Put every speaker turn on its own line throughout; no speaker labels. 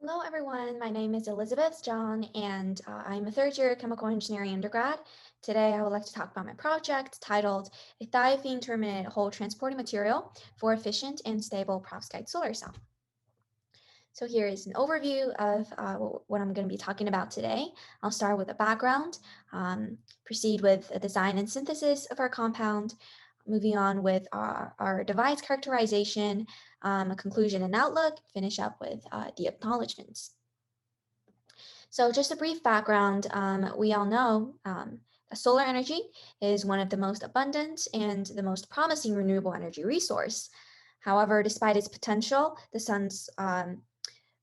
Hello, everyone. My name is Elizabeth John, and I'm a third-year chemical engineering undergrad. Today, I would like to talk about my project titled A Thiophene Terminate Hole Transporting Material for Efficient and Stable Perovskite Solar Cell. So here is an overview of what I'm going to be talking about today. I'll start with a background, proceed with a design and synthesis of our compound, moving on with our device characterization, a conclusion and outlook, finish up with the acknowledgements. So just a brief background, we all know solar energy is one of the most abundant and the most promising renewable energy resource. However, despite its potential, the sun's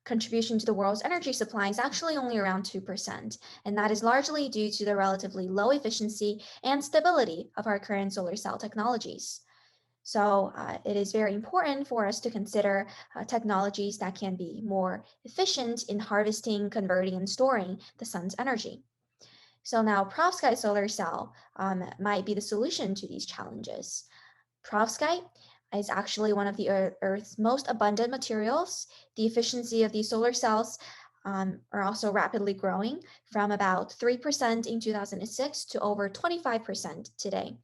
contribution to the world's energy supply is actually only around 2%, and that is largely due to the relatively low efficiency and stability of our current solar cell technologies. So it is very important for us to consider technologies that can be more efficient in harvesting, converting, and storing the sun's energy. So now perovskite solar cell might be the solution to these challenges. Perovskite is actually one of the Earth's most abundant materials. The efficiency of these solar cells are also rapidly growing from about 3% in 2006 to over 25% today.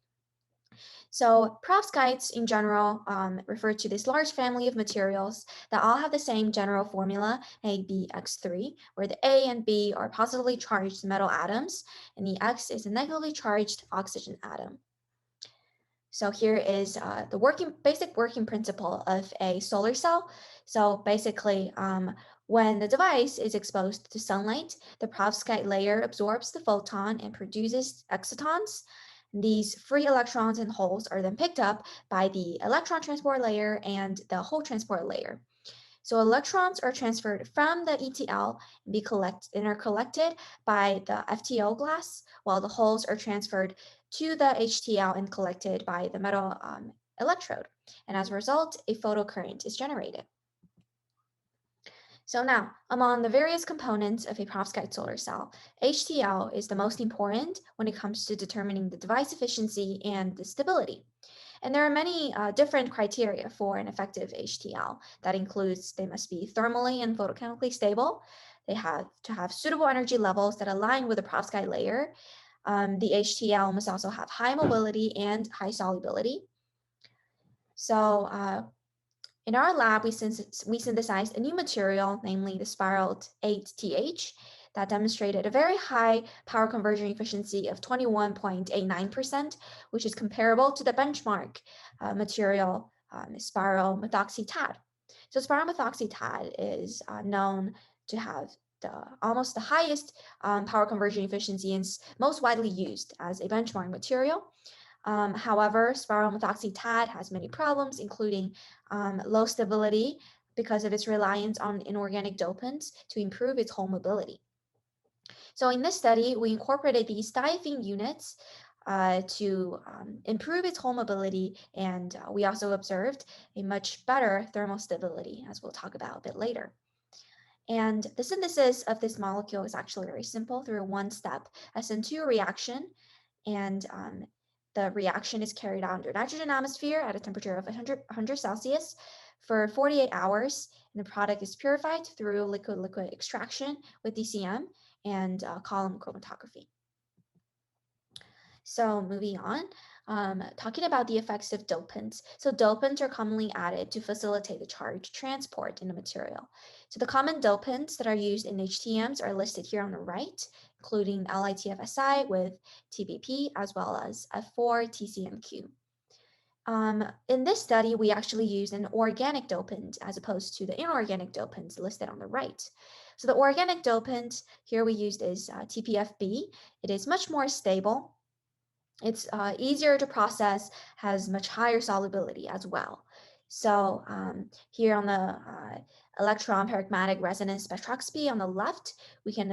So perovskites in general refer to this large family of materials that all have the same general formula, ABX3, where the A and B are positively charged metal atoms, and the X is a negatively charged oxygen atom. So here is the basic working principle of a solar cell. So basically, when the device is exposed to sunlight, the perovskite layer absorbs the photon and produces excitons. These free electrons and holes are then picked up by the electron transport layer and the hole transport layer. So electrons are transferred from the ETL and are collected by the FTO glass, while the holes are transferred to the HTL and collected by the metal electrode. And as a result, a photocurrent is generated. So now, among the various components of a perovskite solar cell, HTL is the most important when it comes to determining the device efficiency and the stability. And there are many different criteria for an effective HTL. That includes they must be thermally and photochemically stable. They have to have suitable energy levels that align with the perovskite layer. The HTL must also have high mobility and high solubility. So in our lab, we synthesized a new material, namely the spiraled 8TH, that demonstrated a very high power conversion efficiency of 21.89%, which is comparable to the benchmark material, spiral methoxy-TAD. So spiral methoxy-TAD is known to have almost the highest power conversion efficiency and most widely used as a benchmark material. However, spiral methoxy-TAD has many problems, including low stability because of its reliance on inorganic dopants to improve its hole mobility. So in this study, we incorporated these thiophene units to improve its hole mobility, and we also observed a much better thermal stability, as we'll talk about a bit later. And the synthesis of this molecule is actually very simple through a one-step SN2 reaction, and the reaction is carried out under nitrogen atmosphere at a temperature of 100 Celsius for 48 hours, and the product is purified through liquid-liquid extraction with DCM and column chromatography. So moving on, talking about the effects of dopants. So dopants are commonly added to facilitate the charge transport in the material. So the common dopants that are used in HTMs are listed here on the right, including LiTFSI with TBP, as well as F4-TCMQ. In this study, we actually used an organic dopant as opposed to the inorganic dopants listed on the right. So the organic dopant here we used is TPFB. It is much more stable. It's easier to process, has much higher solubility as well. So here on the electron paradigmatic resonance spectroscopy on the left, we can